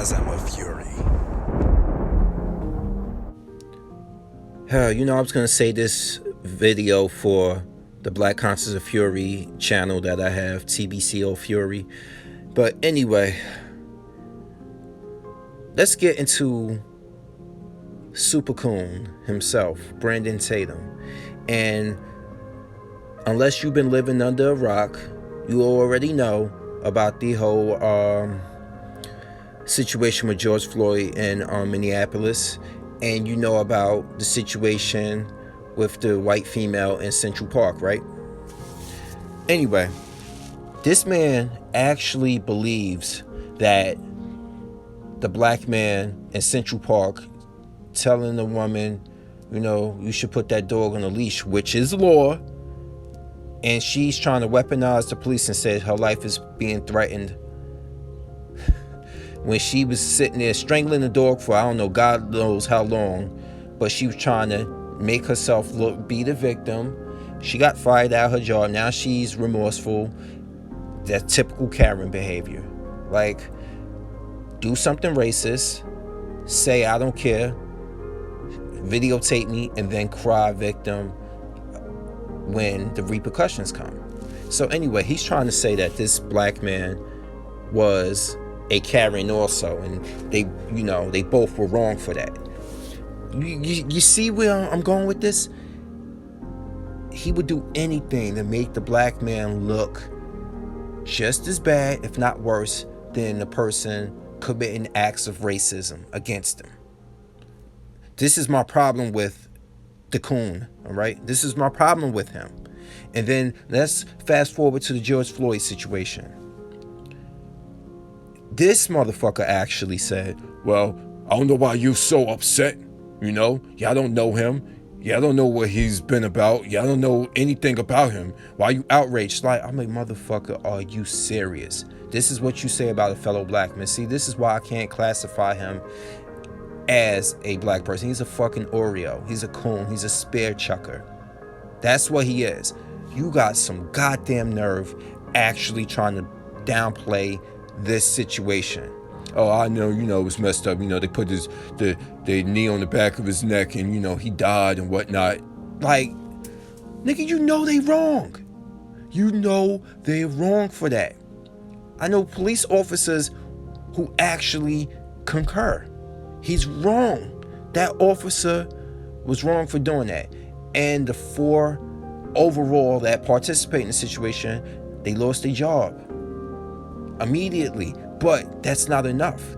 Spasm of fury. Hell, I was gonna say this video for the Black Conscious of Fury channel that I have, TBCO Fury. But anyway, let's get into Super Coon himself, Brandon Tatum. And unless you've been living under a rock, you already know about the whole situation with George Floyd in Minneapolis, and you know about the situation with the white female in Central Park, right? Anyway, this man actually believes that the black man in Central Park telling the woman, you should put that dog on a leash, which is law, and she's trying to weaponize the police and said her life is being threatened when she was sitting there strangling the dog for, I don't know, God knows how long, but she was trying to make herself be the victim. She got fired out of her job. Now she's remorseful. That's typical Karen behavior. Like, do something racist, say I don't care, videotape me, and then cry victim when the repercussions come. So anyway, he's trying to say that this black man was a Karen also, and they both were wrong for that. You see where I'm going with this? He would do anything to make the black man look just as bad, if not worse, than the person committing acts of racism against him. This is my problem with the coon, all right? This is my problem with him. And then let's fast forward to the George Floyd situation. This motherfucker actually said, well, I don't know why you're so upset. Y'all don't know him. Y'all don't know what he's been about. Y'all don't know anything about him. Why you outraged? Like, I'm like, motherfucker, are you serious? This is what you say about a fellow black man. See, this is why I can't classify him as a black person. He's a fucking Oreo. He's a coon. He's a spear chucker. That's what he is. You got some goddamn nerve actually trying to downplay this situation. Oh, I know, it was messed up. They put the knee on the back of his neck and, he died and whatnot. Like, nigga, they wrong. They're wrong for that. I know police officers who actually concur. He's wrong. That officer was wrong for doing that. And the four overall that participate in the situation, they lost their job immediately. But that's not enough.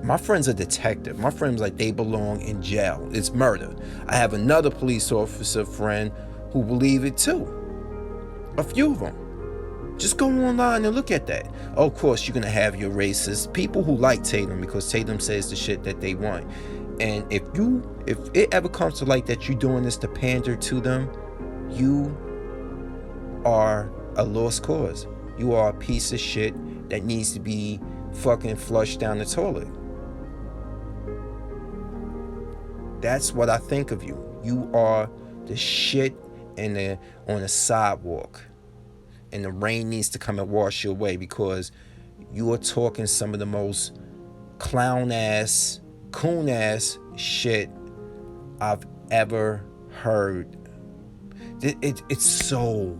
My friend's a detective. My friend's like, they belong in jail. It's murder. I have another police officer friend who believe it too. A few of them. Just go online and look at that. Of course, you're going to have your racist people who like Tatum because Tatum says the shit that they want. And if it ever comes to light that you're doing this to pander to them, you are a lost cause. You are a piece of shit that needs to be fucking flushed down the toilet. That's what I think of you. You are the shit on the sidewalk. And the rain needs to come and wash you away because you are talking some of the most clown ass, coon ass shit I've ever heard. It's so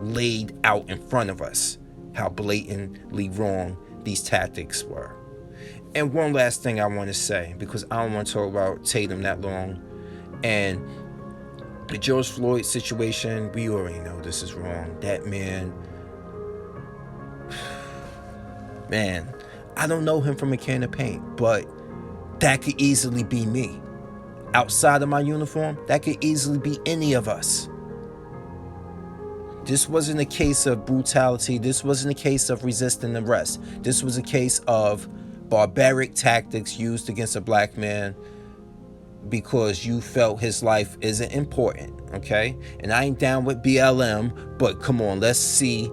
laid out in front of us how blatantly wrong these tactics were. And one last thing I want to say, because I don't want to talk about Tatum that long, and the George Floyd situation, we already know this is wrong. That man, I don't know him from a can of paint, but that could easily be me. Outside of my uniform, that could easily be any of us. This wasn't a case of brutality. This wasn't a case of resisting arrest. This was a case of barbaric tactics used against a black man because you felt his life isn't important, okay? And I ain't down with BLM, but come on, let's see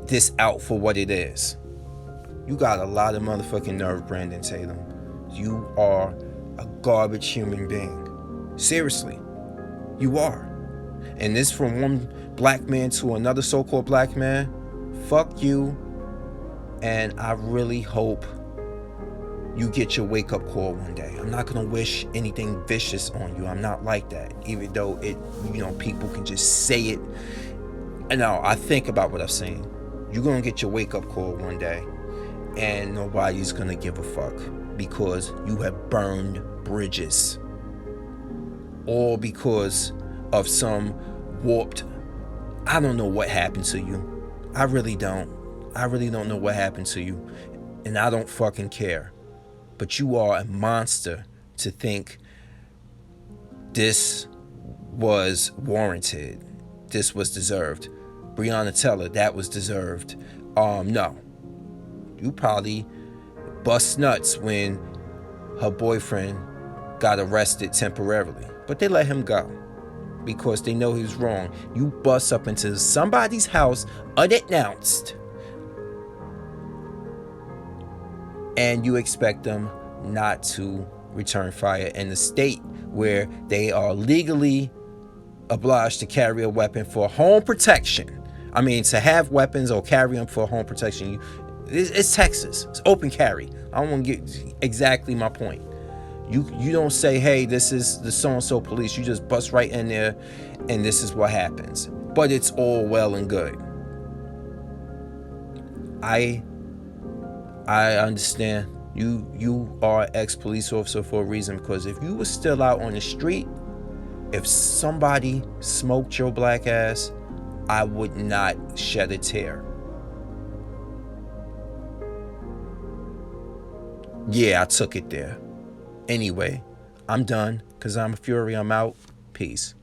this out for what it is. You got a lot of motherfucking nerve, Brandon Tatum. You are a garbage human being. Seriously, you are. And this from one black man to another so-called black man, fuck you. And I really hope you get your wake up call one day. I'm not gonna wish anything vicious on you. I'm not like that. Even though people can just say it. And now I think about what I'm saying. You're gonna get your wake up call one day, and nobody's gonna give a fuck because you have burned bridges, all because of some warped. I don't know what happened to you. I really don't know what happened to you, and I don't fucking care. But you are a monster to think this was warranted. This was deserved. Breonna Taylor, that was deserved. No. You probably bust nuts when her boyfriend got arrested temporarily. But they let him go because they know he was wrong. You bust up into somebody's house unannounced, and you expect them not to return fire in the state where they are legally obliged to carry a weapon for home protection. I mean, to have weapons or carry them for home protection, it's Texas. It's open carry. I don't want to get exactly my point. You don't say, hey, this is the so-and-so police. You just bust right in there, and this is what happens. But it's all well and good. I understand. You are an ex-police officer for a reason, because if you were still out on the street, if somebody smoked your black ass, I would not shed a tear. Yeah, I took it there. Anyway, I'm done because I'm a fury. I'm out. Peace.